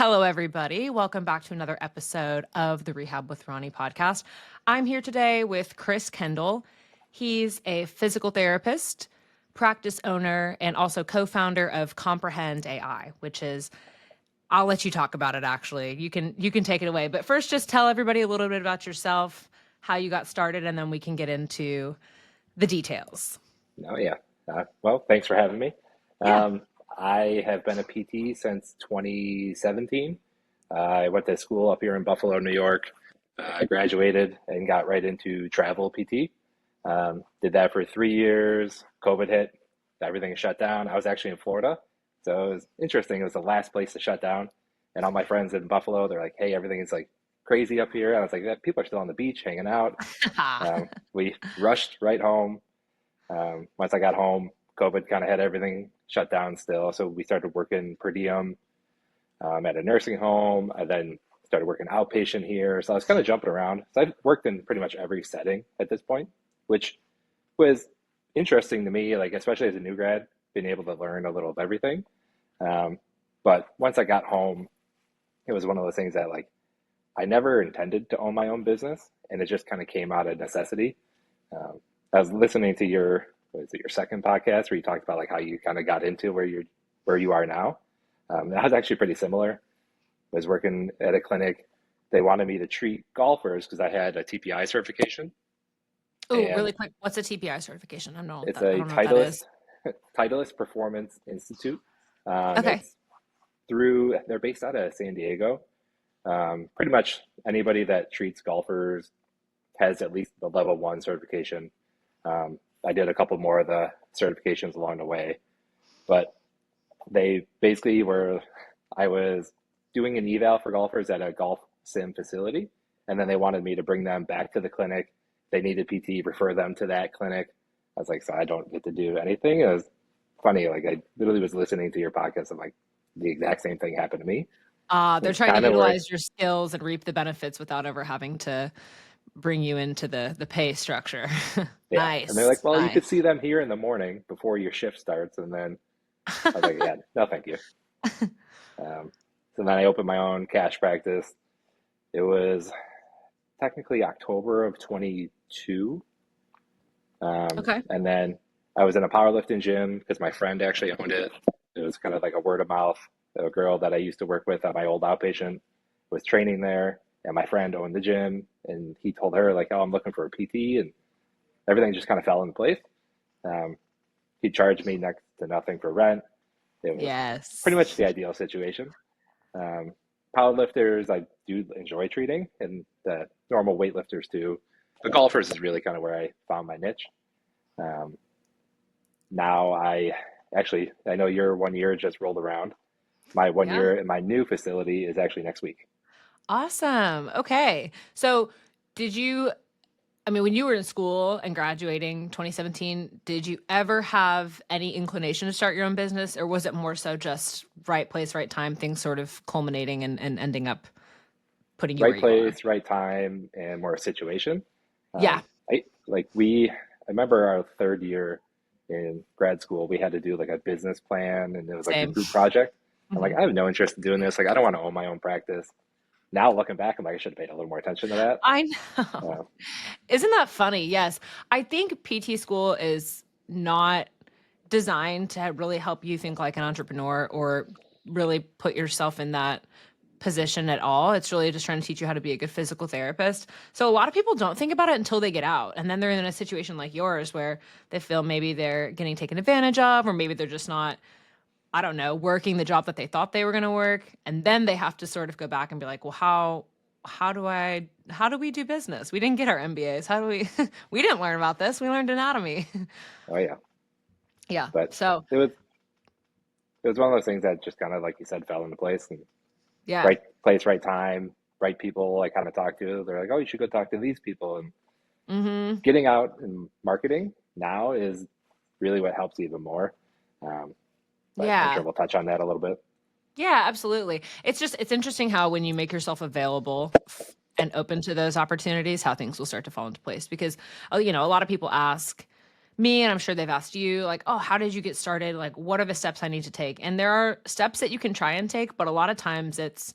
Hello, everybody. Welcome back to another episode of the Rehab with Ronnie podcast. I'm here today with Chris Kendall. He's a physical therapist, practice owner, and also co-founder of Comprehend AI, which is I'll let you talk about it actually. You can take it away. But first just tell everybody a little bit about yourself, how you got started, and then we can get into the details. Oh, yeah. Well, thanks for having me. Yeah. Um, I have been a PT since 2017. I went to school up here in Buffalo, New York. I graduated and got right into travel PT. Did that for 3 years. COVID hit, everything shut down. I was actually in Florida, so it was interesting. It was the last place to shut down, and all my friends in Buffalo, they're like, "Hey, everything is like crazy up here." I was like, "Yeah, people are still on the beach hanging out." We rushed right home. Once I got home, COVID kind of had everything shut down still. So we started working per diem at a nursing home. I then started working outpatient here. So I was kind of jumping around. So I've worked in pretty much every setting at this point, which was interesting to me, like especially as a new grad, being able to learn a little of everything. Um, but once I got home, it was one of those things that like I never intended to own my own business, and it just kind of came out of necessity. Um, I was listening to your what is it, your second podcast where you talked about like how you kind of got into where you are now. That was actually pretty similar. I was working at a clinic. They wanted me to treat golfers because I had a TPI certification, Oh, and really quick. What's a TPI certification? it's I a don't know what that is. Titleist Performance Institute. Okay. It's through they're based out of San Diego. Pretty much anybody that treats golfers has at least the level one certification. I did a couple more of the certifications along the way, but they basically were, I was doing an eval for golfers at a golf sim facility, and then they wanted me to bring them back to the clinic. They needed PT, refer them to that clinic. I was like, so I don't get to do anything. It was funny. Like I literally was listening to your podcast and like the exact same thing happened to me. They're It's trying to kind of where, utilize your skills and reap the benefits without ever having to bring you into the pay structure. yeah. And they're Nice, like, well, you could nice. see them here in the morning before your shift starts. And then I was like, yeah, no, thank you. Um, so then I opened my own cash practice. It was technically October of 22. Okay. And then I was in a powerlifting gym because my friend actually owned it. It was kind of like a word of mouth. A girl that I used to work with at my old outpatient was training there, and my friend owned the gym, and he told her like, "Oh, I'm looking for a PT," and everything just kind of fell into place. Um, he charged me next to nothing for rent. It was pretty Yes. much the ideal situation. Um, Powerlifters, I do enjoy treating, and the normal weightlifters too. The golfers is really kind of where I found my niche. Um, Now I know your 1 year just rolled around. My one Yeah. year in my new facility is actually next week. Awesome. Okay. So, did you, I mean, when you were in school and graduating 2017, did you ever have any inclination to start your own business, or was it more so just right place, right time, things sort of culminating and ending up putting you where Right you are? place, right time, and more situation. Yeah. I like I remember our third year in grad school, we had to do like a business plan, and it was like a Same. group project. I'm like, Mhm. I have no interest in doing this. Like, I don't want to own my own practice. Now looking back, I'm like, I should have paid a little more attention to that. I know. Uh, Isn't that funny? Yes. I think PT school is not designed to really help you think like an entrepreneur or really put yourself in that position at all. It's really just trying to teach you how to be a good physical therapist. So a lot of people don't think about it until they get out. And then they're in a situation like yours where they feel maybe they're getting taken advantage of, or maybe they're just not, I don't know, working the job that they thought they were going to work. And then they have to sort of go back and be like, well, how do we do business? We didn't get our MBAs. How do we, we didn't learn about this. We learned anatomy. oh yeah, Yeah. but So, it was it was one of those things that just kind of like you said fell into place, and yeah. right place, right time, right people I kind of talk to. They're like, oh, you should go talk to these people. And Mhm. getting out and marketing now is really what helps even more. Um, but I'm sure Yeah. we'll touch on that a little bit. Yeah, absolutely. It's interesting how when you make yourself available and open to those opportunities, how things will start to fall into place because a lot of people ask me, and I'm sure they've asked you, like, oh, how did you get started? Like, what are the steps I need to take? And there are steps that you can try and take, but a lot of times it's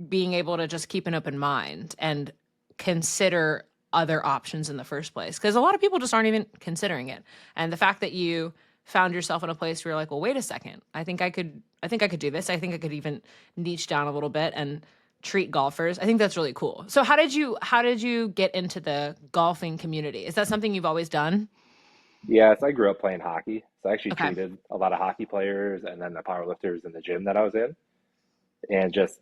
being able to just keep an open mind and consider other options in the first place. Because a lot of people just aren't even considering it. And the fact that you found yourself in a place where you're like, well, wait a second, I think I could do this. I think I could even niche down a little bit and treat golfers. I think that's really cool. So how did you get into the golfing community? Is that something you've always done? Yeah, so I grew up playing hockey. So I actually Okay. treated a lot of hockey players and then the power lifters in the gym that I was in. And just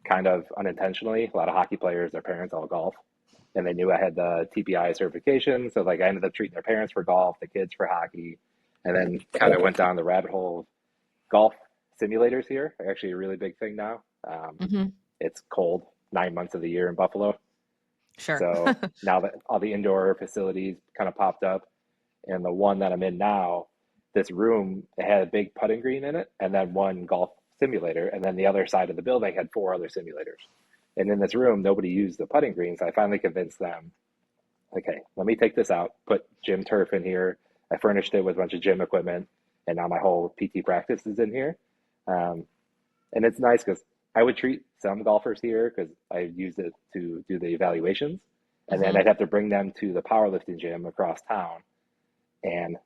kind of unintentionally, a lot of hockey players, their parents all golf. And they knew I had the TPI certification. So like I ended up treating their parents for golf, the kids for hockey, and then kind of went down the rabbit hole of golf simulators here are actually a really big thing now. Hmm. It's cold 9 months of the year in Buffalo. Sure. So now that all the indoor facilities kind of popped up, and the one that I'm in now, this room it had a big putting green in it, and then one golf simulator, and then the other side of the building had four other simulators. And in this room, nobody used the putting green, so I finally convinced them, okay, let me take this out, put gym turf in here. I furnished it with a bunch of gym equipment, and now my whole PT practice is in here. Um, and it's nice because I would treat some golfers here because I used it to do the evaluations, and then Hmm. I'd have to bring them to the powerlifting gym across town, and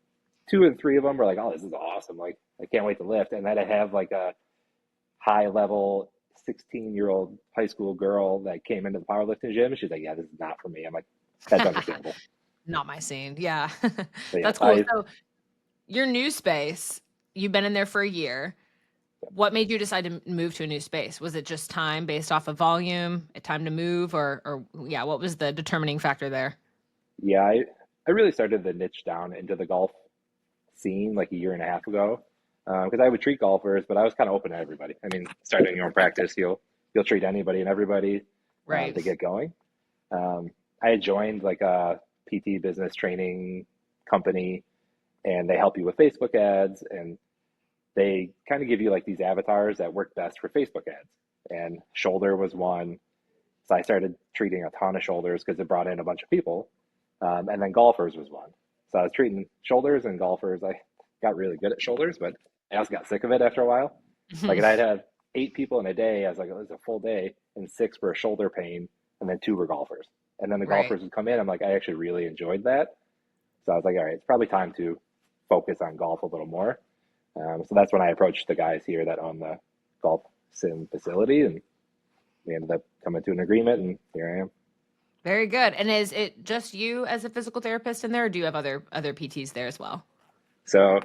two and three of them were like, "Oh, this is awesome! Like, I can't wait to lift." And then I have like a high level 16-year-old high school girl that came into the powerlifting gym, and she's like, "Yeah, this is not for me." I'm like, "That's understandable." Not my scene. Yeah. But yeah, That's cool. So your new space, you've been in there for a year. What made you decide to move to a new space? Was it just time based off of volume, a time to move, or yeah, what was the determining factor there? yeah, I really started to niche down into the golf scene like a year and a half ago because I would treat golfers, but I was kind of open to everybody. I mean, starting your own practice, you'll treat anybody and everybody Right. to get going. Um, I had joined like a PT business training company, and they help you with Facebook ads, and they kind of give you like these avatars that work best for Facebook ads. And shoulder was one, so I started treating a ton of shoulders because it brought in a bunch of people. And then golfers was one. So I was treating shoulders and golfers. I got really good at shoulders, but I also got sick of it after a while. Like, and Mhm. I'd have 8 people in a day. I was like, it was a full day, and 6 were shoulder pain, and then 2 were golfers. And then the Right. golfers would come in. I'm like, I actually really enjoyed that. So I was like, all right, it's probably time to focus on golf a little more. So that's when I approached the guys here that own the golf sim facility, and we ended up coming to an agreement, and here I am. Very good. And is it just you as a physical therapist in there, or do you have other PTs there as well? So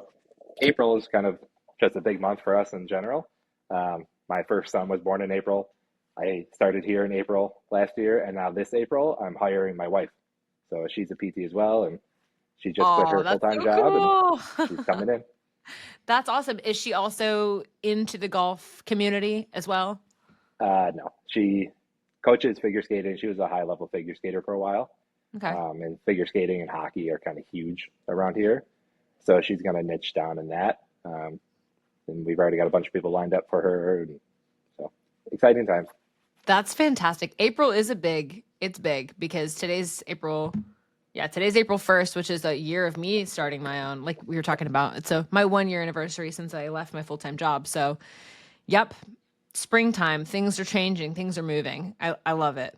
April is kind of just a big month for us in general. My first son was born in April. I started here in April last year, and now this April, I'm hiring my wife. So she's a PT as well, and she just quit Oh, her full that's time so job, and cool. she's coming in. That's awesome. Is she also into the golf community as well? No, she coaches figure skating. She was a high level figure skater for a while, Okay. and figure skating and hockey are kind of huge around here. So she's going to niche down in that. And we've already got a bunch of people lined up for her. And so exciting times. That's fantastic. April is it's big because today's April 1st, which is a year of me starting my own, like we were talking about. It's my 1 year anniversary since I left my full-time job. So, yep, springtime, things are changing, things are moving. I love it.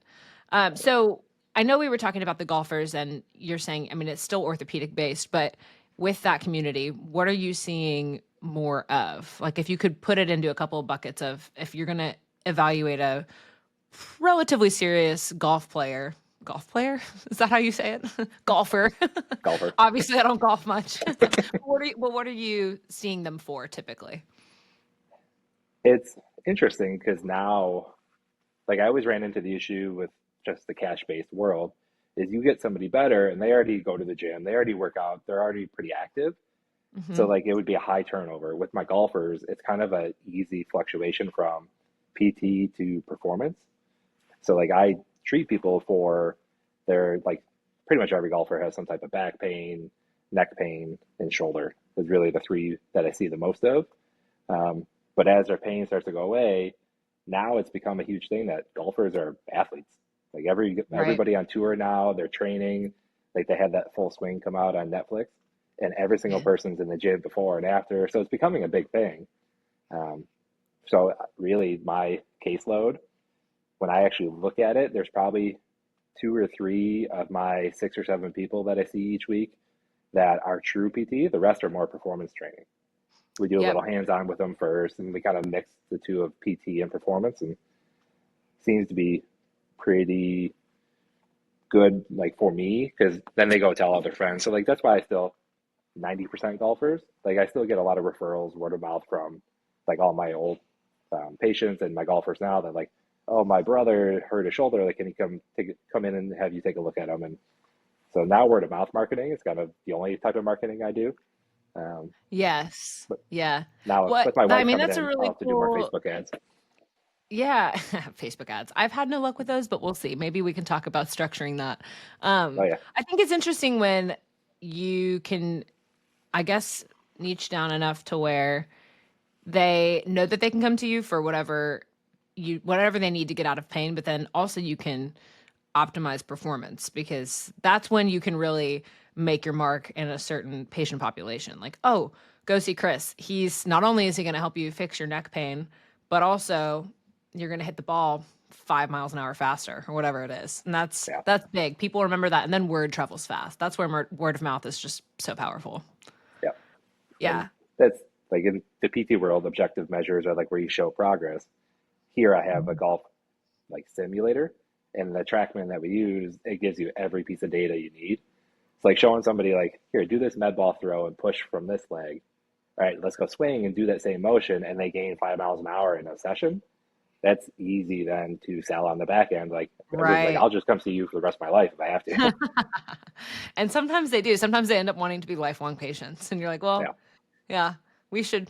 So I know we were talking about the golfers and you're saying, I mean, it's still orthopedic based, but with that community, what are you seeing more of? Like if you could put it into a couple of buckets of if you're going to evaluate a relatively serious golf player, is that how you say it? Golfer. Golfer. Obviously, I don't golf much. What are you seeing them for typically? It's interesting because now, like I always ran into the issue with just the cash based world is you get somebody better and they already go to the gym, they already work out, they're already pretty active. So Hmm. like it would be a high turnover. With my golfers, it's kind of a easy fluctuation from PT to performance. So like I treat people for their like pretty much every golfer has some type of back pain, neck pain, and shoulder is really the three that I see the most of. But as their pain starts to go away, now it's become a huge thing that golfers are athletes. Like Right. everybody on tour now, they're training. Like they had that Full Swing come out on Netflix, and every single Yeah. person's in the gym before and after. So it's becoming a big thing. Um, so really, my caseload, when I actually look at it, there's probably two or three of my 6 or 7 people that I see each week that are true PT. The rest are more performance training. We do a Yep. little hands-on with them first, and we kind of mix the two of PT and performance, and seems to be pretty good, like for me, because then they go tell other friends. So like that's why I still 90% golfers. Like I still get a lot of referrals, word of mouth from like all my old patients and my golfers now that like, oh, my brother hurt his shoulder. Like, can he come in and have you take a look at him? And so now word of mouth marketing is kind of the only type of marketing I do. Um, Yes. but Yeah. now What with my I wife mean, coming that's a in, I'll really have to do more cool. Facebook ads. Yeah, Facebook ads. I've had no luck with those, but we'll see. Maybe we can talk about structuring that. Oh yeah. I think it's interesting when you can, I guess, niche down enough to where they know that they can come to you for whatever they need to get out of pain, but then also you can optimize performance because that's when you can really make your mark in a certain patient population. Like, oh, go see Chris. He's not only is he going to help you fix your neck pain, but also you're going to hit the ball 5 miles an hour faster or whatever it is. And Yeah. that's big. People remember that. And then word travels fast. That's where word of mouth is just so powerful. Yeah. And Yeah. that's like in the PT world, objective measures are like where you show progress. Here I have a golf like simulator, and the TrackMan that we use, it gives you every piece of data you need. It's like showing somebody like, here, do this med ball throw and push from this leg. All right, let's go swing and do that same motion, and they gain 5 miles an hour in a session. That's easy then to sell on the back end. Like Right. I'll just come see you for the rest of my life if I have to. And sometimes they do. Sometimes they end up wanting to be lifelong patients. And you're like, well, Yeah. yeah, we should,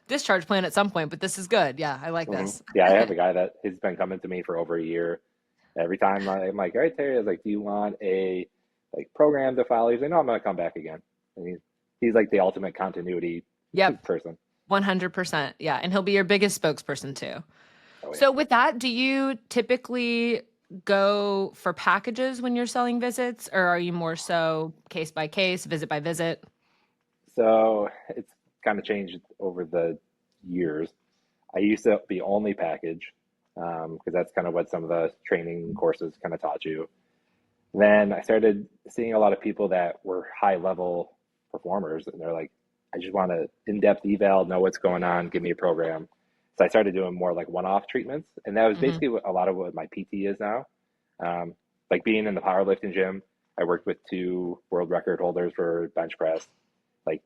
discharge plan at some point, but this is good. Yeah, I like Hmm. this. Yeah, I have a guy that has been coming to me for over a year. Every time I'm like, all right, Terry, I was like, do you want a like program to follow? He's like, no, I'm gonna come back again. And he's like the ultimate continuity Yep, person. 100%. Yeah, and he'll be your biggest spokesperson too. Oh yeah. So with that, do you typically go for packages when you're selling visits, or are you more so case by case, visit by visit? So it's kind of changed over the years. I used to be only package because that's kind of what some of the training courses kind of taught you. Then I started seeing a lot of people that were high level performers, and they're like, I just want to in depth eval, know what's going on, give me a program. So I started doing more like one off treatments, and that was Hmm. basically a lot of what my PT is now. Um, like being in the powerlifting gym, I worked with two world record holders for bench press. Like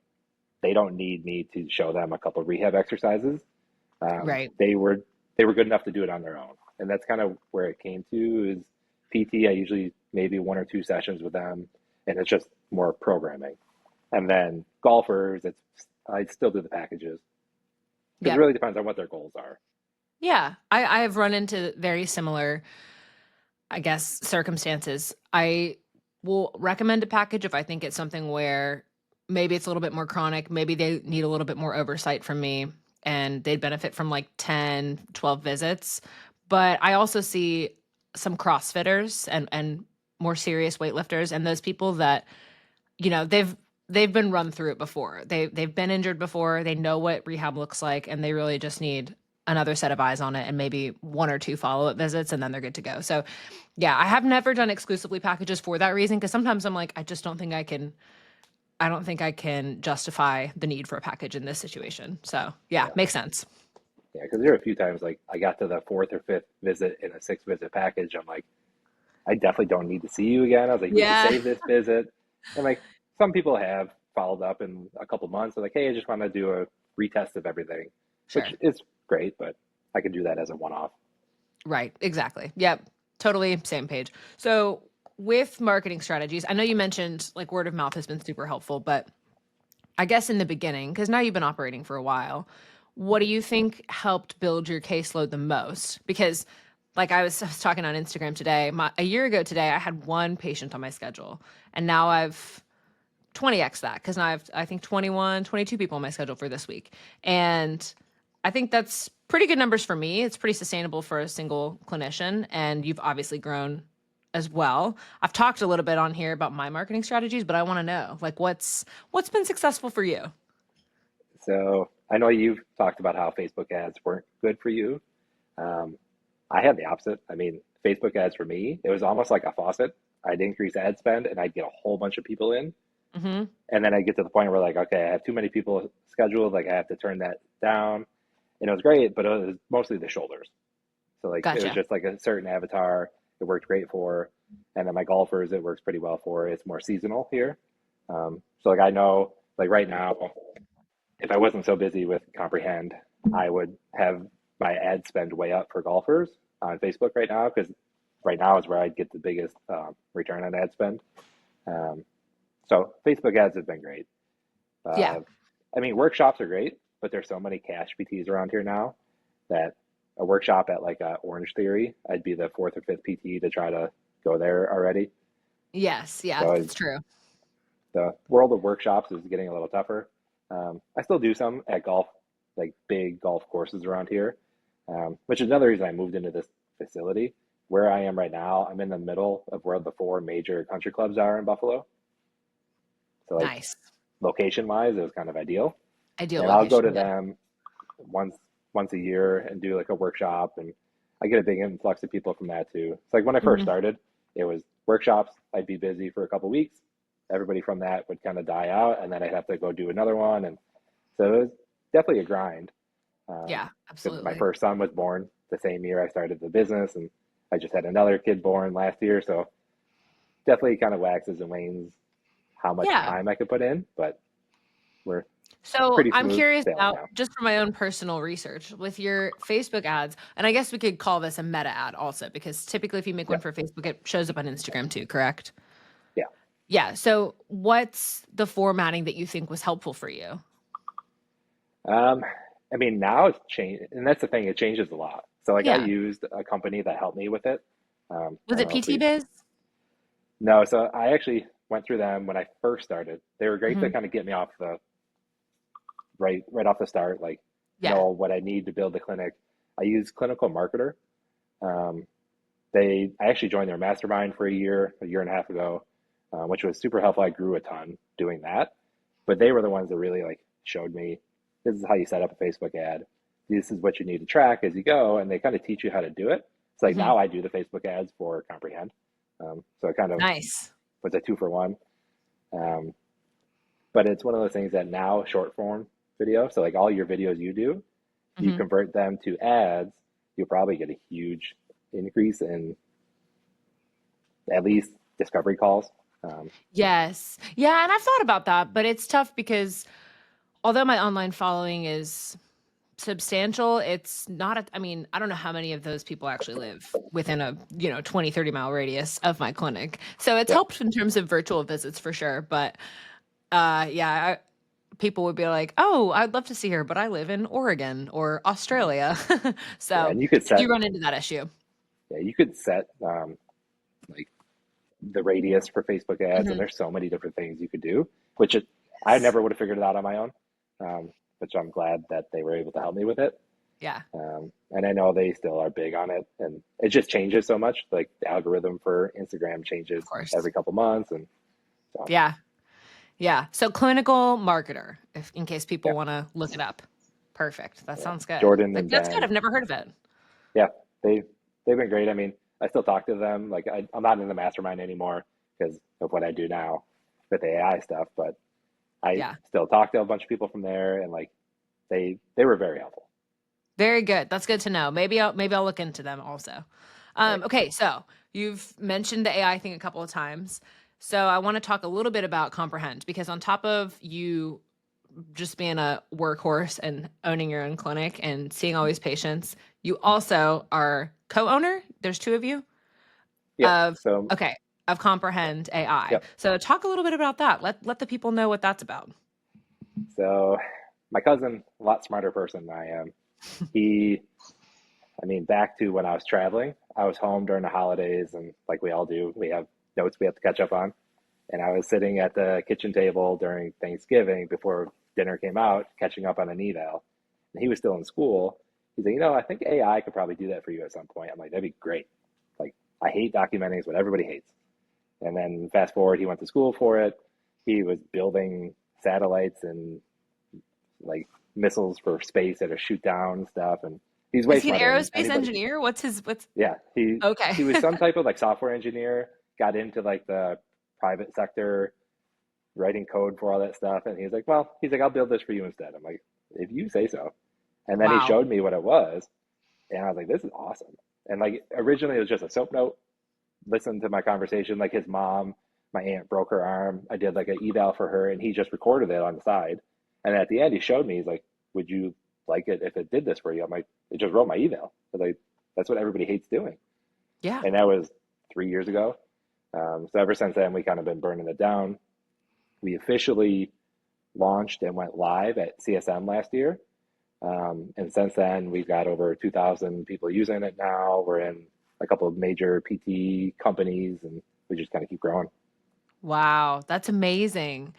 they don't need me to show them a couple of rehab exercises. Um, Right. they were they were good enough to do it on their own, and that's kind of where it came to. Is PT? I usually maybe 1 or 2 sessions with them, and it's just more programming. And then golfers, it's I still do the packages because it Yep. really depends on what their goals are. Yeah, I have run into very similar, I guess, circumstances. I will recommend a package if I think it's something where maybe it's a little bit more chronic, maybe they need a little bit more oversight from me and they'd benefit from like 10, 12 visits. But I also see some CrossFitters and more serious weightlifters and those people that, they've been run through it before. They've been injured before. They know what rehab looks like and they really just need another set of eyes on it and maybe 1 or 2 follow-up visits and then they're good to go. So yeah, I have never done exclusively packages for that reason because sometimes I'm like, I don't think I can justify the need for a package in this situation. So yeah, Yeah, makes sense. yeah, because there are a few times like I got to the fourth or fifth visit in a 6 visit package. I'm like, I definitely don't need to see you again. I was like, did you Yeah, save this visit? And like some people have followed up in a couple months. They're like, hey, I just want to do a retest of everything, which sure. is great, but I could do that as a one off. Right, exactly. Yep, totally same page. So with marketing strategies, I know you mentioned like word of mouth has been super helpful, but I guess in the beginning, because now you've been operating for a while, what do you think helped build your caseload the most? Because like I was talking on Instagram today, a year ago today, I had one patient on my schedule, and now I've 20x that because now I think 21, 22 people on my schedule for this week. And I think that's pretty good numbers for me. It's pretty sustainable for a single clinician. And you've obviously grown as well. I've talked a little bit on here about my marketing strategies, but I want to know like what's been successful for you? So I know you've talked about how Facebook ads weren't good for you. Um, I had the opposite. I mean, Facebook ads for me, it was almost like a faucet. I'd increase ad spend and I'd get a whole bunch of people in. Hmm. And then I get to the point where like, okay, I have too many people scheduled, like I have to turn that down. And it was great, but it was mostly the shoulders. So like it was Gotcha. just like a certain avatar it worked great for. And then my golfers it works pretty well for. It's more seasonal here. So like I know like right now, if I wasn't so busy with Comprehend, I would have my ad spend way up for golfers on Facebook right now because right now is where I'd get the biggest return on ad spend. Um, so Facebook ads have been great. Yeah. Uh, I mean, workshops are great, but there's so many cash PTs around here now that a workshop at like Orange Theory, I'd be the fourth or fifth PT to try to go there already. Yes. Yeah. So That's true. the world of workshops is getting a little tougher. I still do some at golf, like big golf courses around here, which is another reason I moved into this facility. Where I am right now, I'm in the middle of where the four major country clubs are in Buffalo. So like Nice. location wise, it was kind of ideal. Ideal And I'll go location. to Yeah. them once once a year and do like a workshop, and I get a big influx of people from that too. It's like when I first Hmm. started, it was workshops. I'd be busy for a couple weeks. Everybody from that would kind of die out, and then I'd have to go do another one, and so it was definitely a grind. Yeah. Because my Absolutely. first son was born the same year I started the business, and I just had another kid born last year, so definitely kind of waxes and wanes how much Yeah. time I could put in, but we're So pretty I'm smooth curious sailing about now. just for my own personal research with your Facebook ads, and I guess we could call this a meta ad also, because typically if you make Yeah, one for Facebook, it shows up on Instagram too, correct? yeah. Yeah. So what's the formatting that you think was helpful for you? Um, I mean, now it's changed, and that's the thing, it changes a lot. So, like, I Yeah. used a company that helped me with it. I Was don't it know if PT we, Biz? no, so I actually went through them when I first started. They were great to Hmm. kind of get me off the right off the start, like, Yeah. know what I need to build the clinic. I use Clinical Marketer. Um, I actually joined their mastermind for a year and a half ago, which was super helpful. I grew a ton doing that, but they were the ones that really like showed me this is how you set up a Facebook ad. This is what you need to track as you go, and they kind of teach you how to do it. It's like Hmm. now I do the Facebook ads for Comprehend, so it kind of Nice. was a two for one. Um, but it's one of those things that now short form video. So like all your videos you do, you Hmm. convert them to ads, you'll probably get a huge increase in at least discovery calls. Um, Yes. Yeah. And I've thought about that, but it's tough because although my online following is substantial, it's not I mean, I don't know how many of those people actually live within a 20-30 mile radius of my clinic, so it's yeah, helped in terms of virtual visits for sure. But yeah, people would be like, oh, I'd love to see her, but I live in Oregon or Australia. yeah, So and you could I do set, run into that issue. yeah, you could set like the radius for Facebook ads, and Hmm. there's so many different things you could do, which I Yes. never would have figured it out on my own. Which I'm glad that they were able to help me with it. Yeah, And I know they still are big on it, and it just changes so much. Like the algorithm for Instagram changes of course. every couple months, and so Yeah. Yeah. So clinical marketer, if in case people yeah, want to look it up. Perfect. That yeah. sounds good. Jordan Like and that's good. Ben, I've never heard of it. yeah, they've been great. I mean, I still talk to them. Like I'm not in the mastermind anymore because of what I do now with AI stuff, but I Yeah. still talk to a bunch of people from there, and like they were very helpful. Very good. That's good to know. Maybe I'll look into them also. Right. Okay, so you've mentioned the AI thing a couple of times. So I want to talk a little bit about Comprehend because on top of you just being a workhorse and owning your own clinic and seeing all these patients, you also are co-owner. There's two of you Yep. of So okay, of Comprehend AI. yep. So talk a little bit about that. Let the people know what that's about. So my cousin, a lot smarter person than I am. He, I mean, back to when I was traveling, I was home during the holidays, and like we all do, we have notes we have to catch up on. And I was sitting at the kitchen table during Thanksgiving before dinner came out, catching up on an eval. And he was still in school. He's like, I think AI could probably do that for you at some point. I'm like, that'd be great. Like, I hate documenting, it's what everybody hates. And then fast forward, he went to school for it. He was building satellites and like missiles for space that are shoot down stuff. And he's way Is he an smarter than aerospace anybody. engineer? What's Yeah, okay. he was some type of like software engineer, got into like the private sector, writing code for all that stuff. And he's like, well, he's like, I'll build this for you instead. I'm like, if you say so. And then he Wow. showed me what it was. And I was like, this is awesome. And like originally it was just a soap note. Listen to my conversation. Like his mom, my aunt broke her arm. I did like an eval for her and he just recorded it on the side. And at the end he showed me, he's like, would you like it if it did this for you? I'm like, it just wrote my eval. I was like, that's what everybody hates doing. Yeah. And that was 3 years ago. So ever since then, we kind of been burning it down. We officially launched and went live at CSM last year. And since then, we've got over 2,000 people using it now. We're in a couple of major PT companies, and we just kind of keep growing. Wow, that's amazing.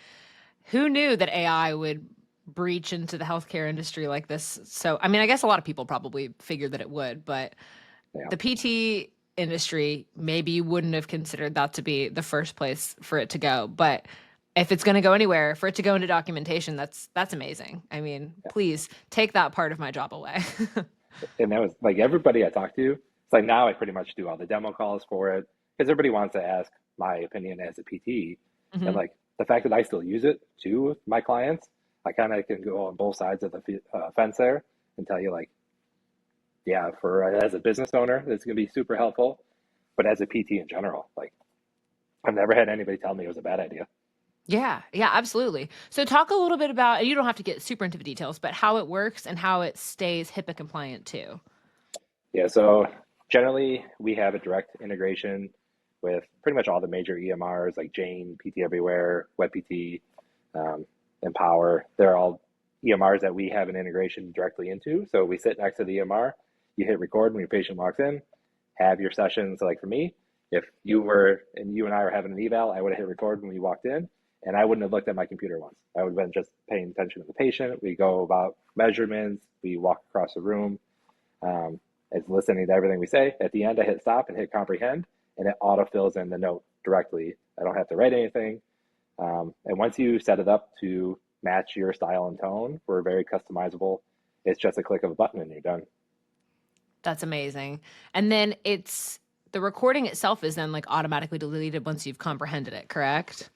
Who knew that AI would breach into the healthcare industry like this? So, I mean, I guess a lot of people probably figured that it would, but Yeah. the PT industry, maybe you wouldn't have considered that to be the first place for it to go. But if it's going to go anywhere, for it to go into documentation, that's amazing. I mean, please take that part of my job away. And that was like everybody I talked to. It's like now I pretty much do all the demo calls for it because everybody wants to ask my opinion as a PT. And Hmm. like the fact that I still use it too with my clients, I kind of can go on both sides of the fence there and tell you like, yeah, for as a business owner, it's going to be super helpful. But as a PT in general, like I've never had anybody tell me it was a bad idea. Yeah, yeah, absolutely. So talk a little bit about, and you don't have to get super into the details, but how it works and how it stays HIPAA compliant too. Yeah, so generally we have a direct integration with pretty much all the major EMRs like Jane, PT Everywhere, WebPT, um, Empower. They're all EMRs that we have an integration directly into. So we sit next to the EMR, you hit record when your patient walks in, have your session. So like for me, if you were and you and I were having an eval, I would have hit record when we walked in, and I wouldn't have looked at my computer once. I would have been just paying attention to the patient. We go about measurements, we walk across the room. Um, it's listening to everything we say. At the end, I hit stop and hit comprehend, and it auto fills in the note directly. I don't have to write anything. And once you set it up to match your style and tone, we're very customizable. It's just a click of a button and you're done. That's amazing. And then it's the recording itself is then like automatically deleted once you've comprehended it, correct?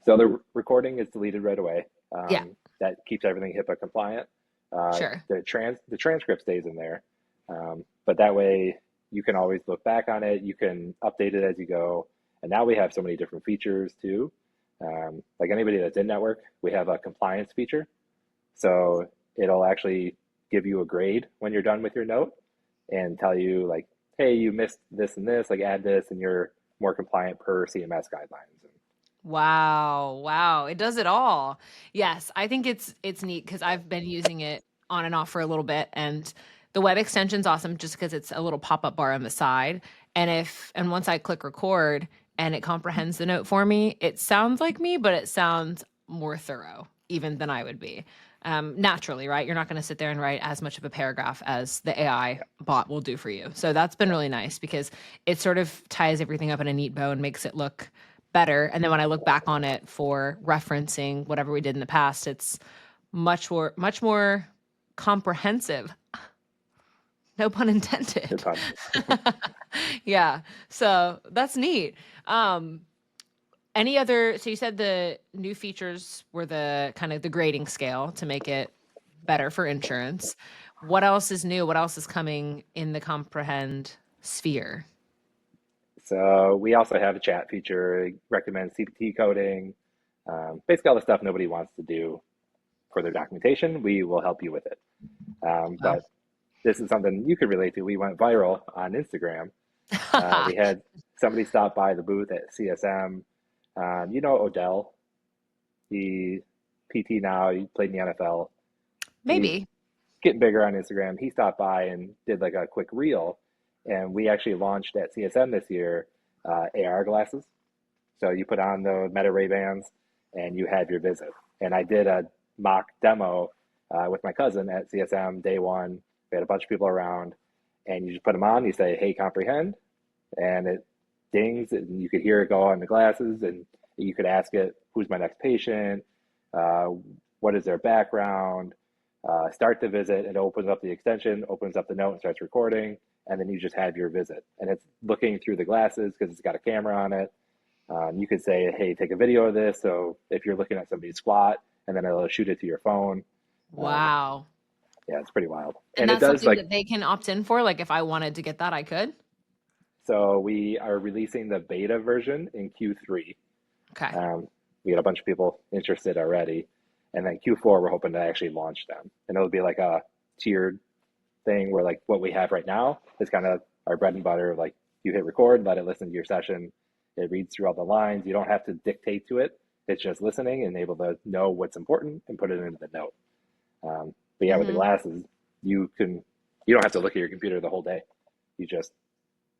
So the recording is deleted right away. Yeah, That keeps everything HIPAA compliant. sure. The transcript stays in there, but that way you can always look back on it. You can update it as you go. And now we have so many different features too. Like anybody that's in network, we have a compliance feature. So it'll actually give you a grade when you're done with your note and tell you like, hey, you missed this and this, like add this, and you're more compliant per CMS guidelines. Wow, wow. It does it all. Yes, I think it's neat because I've been using it on and off for a little bit, and the web extension's awesome just because it's a little pop-up bar on the side. And once I click record and it comprehends the note for me, it sounds like me, but it sounds more thorough even than I would be. Naturally, right? You're not going to sit there and write as much of a paragraph as the AI bot will do for you. So that's been really nice because it sort of ties everything up in a neat bow and makes it look better. And then when I look back on it for referencing whatever we did in the past, it's much more comprehensive. No pun Good intended. fun. Yeah. So that's neat. Um, any other, so you said the new features were the kind of the grading scale to make it better for insurance. What else is new? What else is coming in the comprehend sphere? So we also have a chat feature, it recommends CPT coding, basically all the stuff nobody wants to do for their documentation. We will help you with it. Wow. But this is something you could relate to. We went viral on Instagram. We had somebody stop by the booth at CSM. You know Odell, he PT now. He played in the NFL. He's Maybe. getting bigger on Instagram. He stopped by and did like a quick reel, and we actually launched at CSM this year AR glasses. So you put on the Meta Ray Bans and you have your visit. And I did a mock demo with my cousin at CSM day one. We had a bunch of people around, and you just put them on. You say, "Hey, comprehend," and it dings, and you could hear it go on the glasses, and you could ask it, "Who's my next patient? Uh, what is their background?" Start the visit, and it opens up the extension, opens up the note, and starts recording, and then you just have your visit, and it's looking through the glasses because it's got a camera on it. You could say, "Hey, take a video of this." So if you're looking at somebody's squat, and then it'll shoot it to your phone. Um, Wow. yeah, it's pretty wild, And and it that's does something like that they can opt in for. Like if I wanted to get that, I could. so. We are releasing the beta version in Q3. Okay. We got a bunch of people interested already, and then Q4 we're hoping to actually launch them, and it'll be like a tiered thing where like what we have right now is kind of our bread and butter. Like you hit record, let it listen to your session, it reads through all the lines. You don't have to dictate to it. It's just listening and able to know what's important and put it into the note. But yeah, with the Hmm. glasses, you don't have to look at your computer the whole day. You just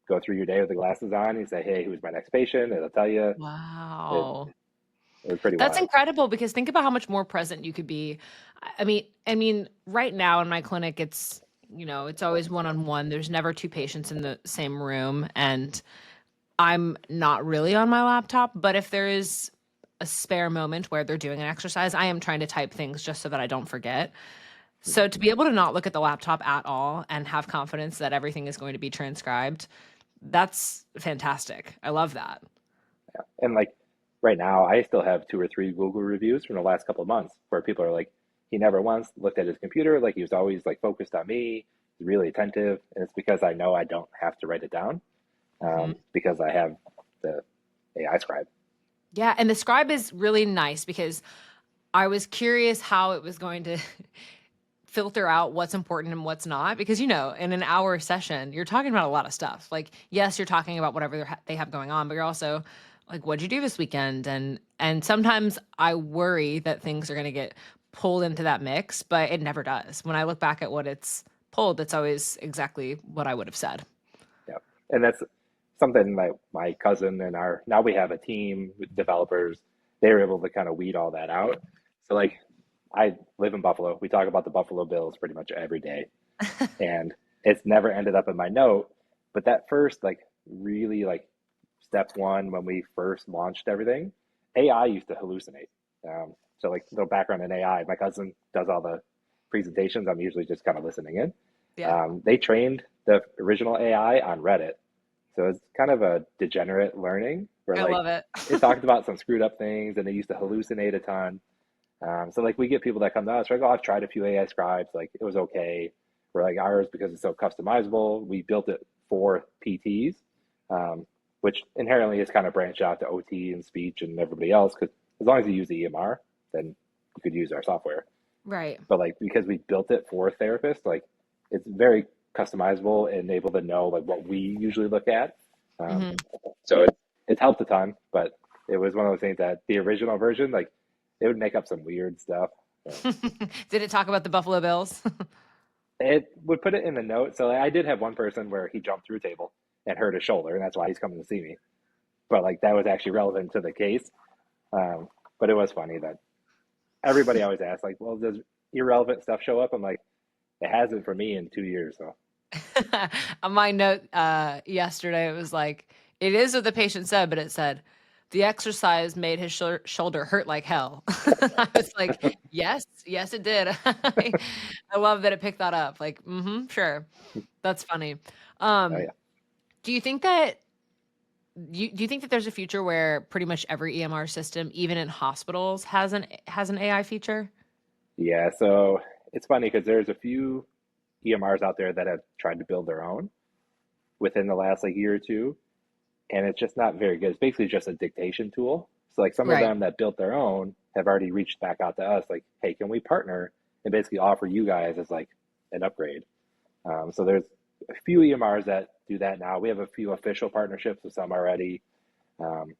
go through your day with the glasses on. And you say, "Hey, who's my next patient?" It'll tell you. It, Wow. it was pretty That's wild. incredible because think about how much more present you could be. I mean, right now in my clinic, it's always one-on-one. There's never two patients in the same room, and I'm not really on my laptop, but if there is a spare moment where they're doing an exercise, I am trying to type things just so that I don't forget. So to be able to not look at the laptop at all and have confidence that everything is going to be transcribed, that's fantastic. I love that. And like right now, I still have two or three Google reviews from the last couple of months where people are like, "He never once looked at his computer. Like he was always like focused on me. He's really attentive." And it's because I know I don't have to write it down Mhm. because I have the AI scribe. Yeah, and the scribe is really nice because I was curious how it was going to filter out what's important and what's not because in an hour session you're talking about a lot of stuff. Like yes, you're talking about whatever they have going on, but you're also like, what'd you do this weekend? And sometimes I worry that things are going to get pulled into that mix, but it never does. When I look back at what it's pulled, it's always exactly what I would have said. Yeah. And that's something that my cousin and our now we have a team with developers. They were able to kind of weed all that out. So like I live in Buffalo. We talk about the Buffalo Bills pretty much every day. And it's never ended up in my note. But that first like really like step one when we first launched everything, AI used to hallucinate. So like little background in AI, my cousin does all the presentations. I'm usually just kind of listening in. Yeah, They trained the original AI on Reddit, so it's kind of a degenerate learning where I like love it. it talked about some screwed up things and they used to hallucinate a ton. So like we get people that come to us, like, "Oh, I've tried a few AI scribes, like it was okay." We're like ours because it's so customizable. We built it for PTs, which inherently is kind of branched out to OT and speech and everybody else. Because as long as you use the EMR, then you could use our software. Right. But like because we built it for therapists, like it's very customizable and able to know like what we usually look at. Um, Hmm. so it's helped a ton, but it was one of those things that the original version, like it would make up some weird stuff. So Did it talk about the Buffalo Bills? it would put it in the note. So like, I did have one person where he jumped through a table and hurt his shoulder, and that's why he's coming to see me. But like that was actually relevant to the case. Um, but it was funny that everybody always asks, like, "Well, does irrelevant stuff show up?" I'm like, "It hasn't for me in 2 years." So On my note yesterday, it was like, it is what the patient said, but it said, the exercise made his shoulder hurt like hell. I was like, yes, yes, it did. I love that it picked that up. Like, sure. That's funny. oh Um, yeah. do you think that there's a future where pretty much every EMR system, even in hospitals, has an AI feature? Yeah, so it's funny because there's a few EMRs out there that have tried to build their own within the last like year or two, and it's just not very good. It's basically just a dictation tool. So like some of Right. them that built their own have already reached back out to us, like, "Hey, can we partner and basically offer you guys as like an upgrade?" So there's a few EMRs that do that now. We have a few official partnerships with some already. Um,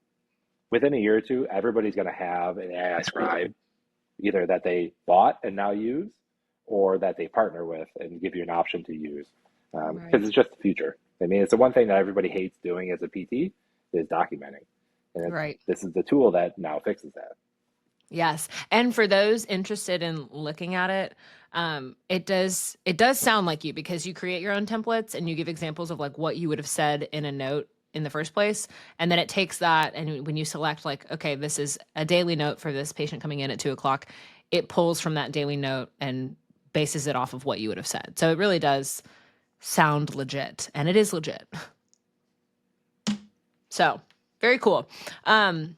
Within a year or two, everybody's going to have an AI scribe either that they bought and now use or that they partner with and give you an option to use because Right. it's just the future. I mean, it's the one thing that everybody hates doing as a PT is documenting. And Right. this is the tool that now fixes that. Yes, and for those interested in looking at it, it does sound like you because you create your own templates and you give examples of like what you would have said in a note in the first place. And then it takes that, and when you select, like, okay, this is a daily note for this patient coming in at 2 o'clock, it pulls from that daily note and bases it off of what you would have said. So it really does sound legit, and it is legit. So very cool. Um,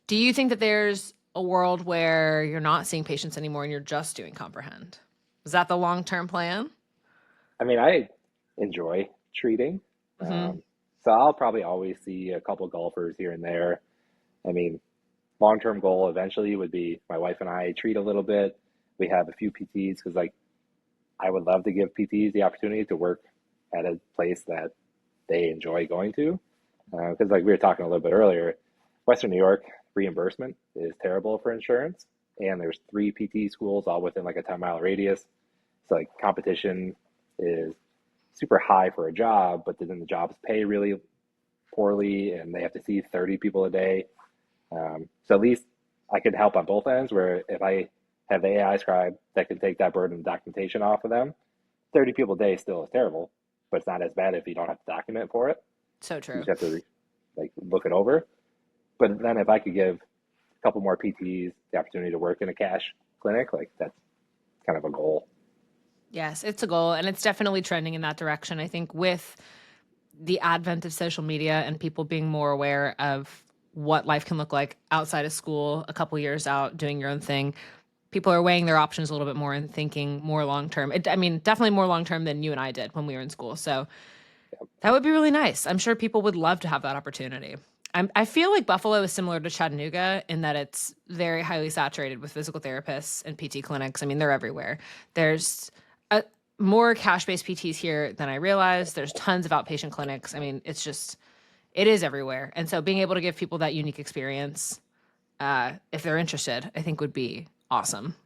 do you think that there's a world where you're not seeing patients anymore and you're just doing comprehend? Is that the long-term plan? I mean, I enjoy treating. Hmm. Um, so I'll probably always see a couple golfers here and there. I mean, long-term goal eventually would be my wife and I treat a little bit. We have a few PTs because like I would love to give PTs the opportunity to work at a place that they enjoy going to. Because like we were talking a little bit earlier, Western New York reimbursement is terrible for insurance, and there's three PT schools all within like a 10-mile radius. So like competition is super high for a job, but then the jobs pay really poorly, and they have to see 30 people a day. So at least I could help on both ends. Where if I have the AI scribe that can take that burden of documentation off of them, 30 people a day still is terrible, but it's not as bad if you don't have to document for it. So You true. just have to like look it over. But then if I could give a couple more PTs the opportunity to work in a cash clinic, like that's kind of a goal. Yes, it's a goal, and it's definitely trending in that direction. I think with the advent of social media and people being more aware of what life can look like outside of school, a couple years out, doing your own thing, people are weighing their options a little bit more and thinking more long term. I mean, definitely more long term than you and I did when we were in school. So that would be really nice. I'm sure people would love to have that opportunity. I feel like Buffalo is similar to Chattanooga in that it's very highly saturated with physical therapists and PT clinics. I mean, they're everywhere. There's a, more cash based PTs here than I realized. There's tons of outpatient clinics. I mean, it's just, it is everywhere. And so being able to give people that unique experience, if they're interested, I think would be awesome.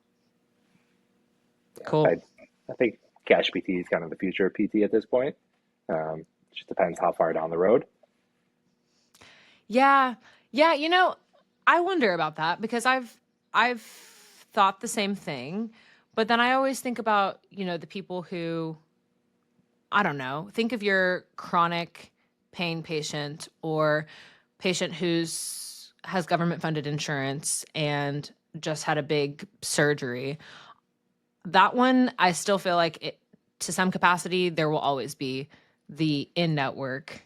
Yeah, Cool. I think cash PT is kind of the future of PT at this point. It just depends how far down the road. Yeah. Yeah, I wonder about that because I've thought the same thing, but then I always think about, the people who, I don't know, think of your chronic pain patient or patient who's has government funded insurance and just had a big surgery. That one, I still feel like to some capacity there will always be the in-network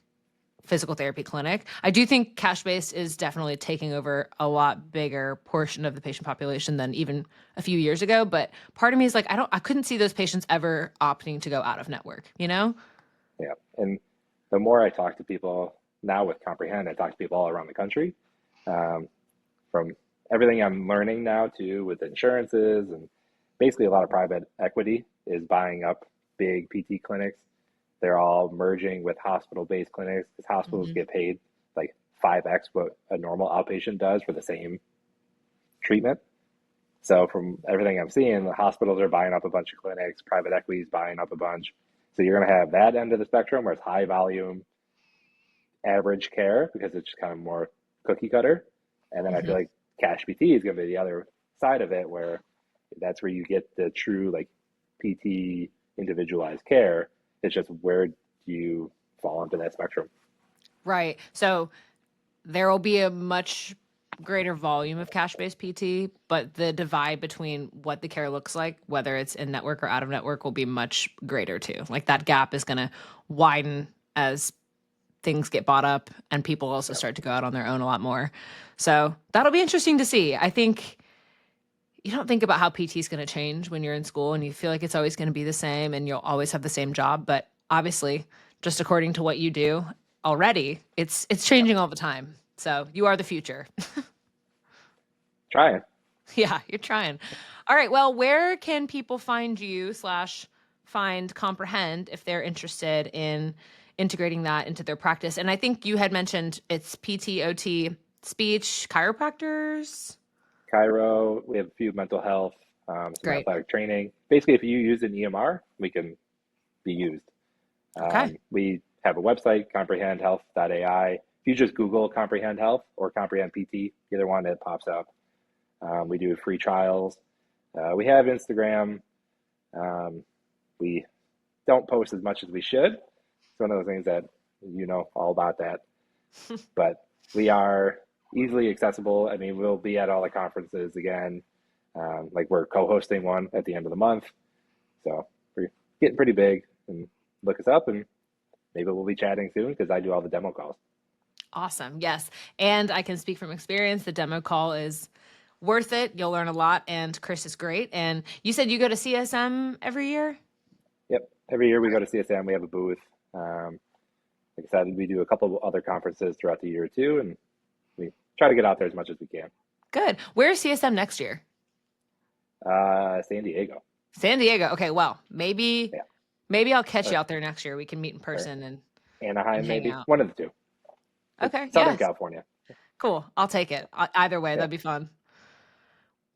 physical therapy clinic. I do think cash based is definitely taking over a lot bigger portion of the patient population than even a few years ago. But part of me is like, I couldn't see those patients ever opting to go out of network, you know? Yeah. And the more I talk to people now with Comprehend, I talk to people all around the country. Um, from everything I'm learning now too with insurances and basically a lot of private equity is buying up big PT clinics. They're all merging with hospital-based clinics because hospitals Hmm. get paid like 5x what a normal outpatient does for the same treatment. So from everything I'm seeing, the hospitals are buying up a bunch of clinics, private equity is buying up a bunch. So you're going to have that end of the spectrum where it's high volume, average care because it's just kind of more cookie cutter. And then I Hmm. feel like cash PT is going to be the other side of it where that's where you get the true like PT individualized care. It's just where do you fall into that spectrum? Right. So there will be a much greater volume of cash based PT, but the divide between what the care looks like, whether it's in network or out of network, will be much greater too. Like that gap is going to widen as things get bought up and people also Yeah. start to go out on their own a lot more. So that'll be interesting to see. I think you don't think about how PT is going to change when you're in school and you feel like it's always going to be the same and you'll always have the same job. But obviously, just according to what you do already, it's Yeah. changing all the time. So you are the future. Trying. Yeah, you're trying. All right. Well, where can people find you slash find comprehend if they're interested in integrating that into their practice? And I think you had mentioned it's PTOT speech chiropractors. Cairo, we have a few mental health, some Great. athletic training. Basically, if you use an EMR, we can be used. Okay. We have a website, comprehendhealth.ai. If you just Google Comprehend Health or Comprehend PT, either one, it pops up. We do free trials. We have Instagram. Um, we don't post as much as we should. It's one of those things that you know all about that. But we are easily accessible. I mean, we'll be at all the conferences again. Like we're co-hosting one at the end of the month, so we're getting pretty big. And look us up, and maybe we'll be chatting soon because I do all the demo calls. Awesome. Yes. And I can speak from experience. The demo call is worth it. You'll learn a lot. And Chris is great. And you said you go to CSM every year? Yep. Every year we go to CSM. We have a booth. Like I said, we do a couple of other conferences throughout the year too, and we try to get out there as much as we can. Good. Where's CSM next year? San Diego. San Diego. Okay. Well, Yeah. maybe I'll catch Or, you out there next year. We can meet in or person and Anaheim, hang maybe out. one of the two. It's Okay. Southern Yes. California. Cool. I'll take it. Either way, Yeah. that'd be fun.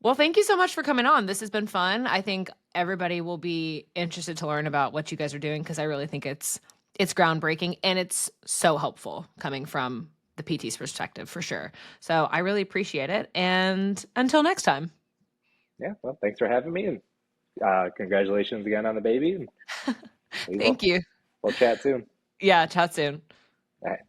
Well, thank you so much for coming on. This has been fun. I think everybody will be interested to learn about what you guys are doing because I really think it's groundbreaking and it's so helpful coming from the PT's perspective for sure. So I really appreciate it. And until next time. Yeah. Well, thanks for having me, and congratulations again on the baby. And we will Thank you. we'll chat soon. Yeah, chat soon. All right.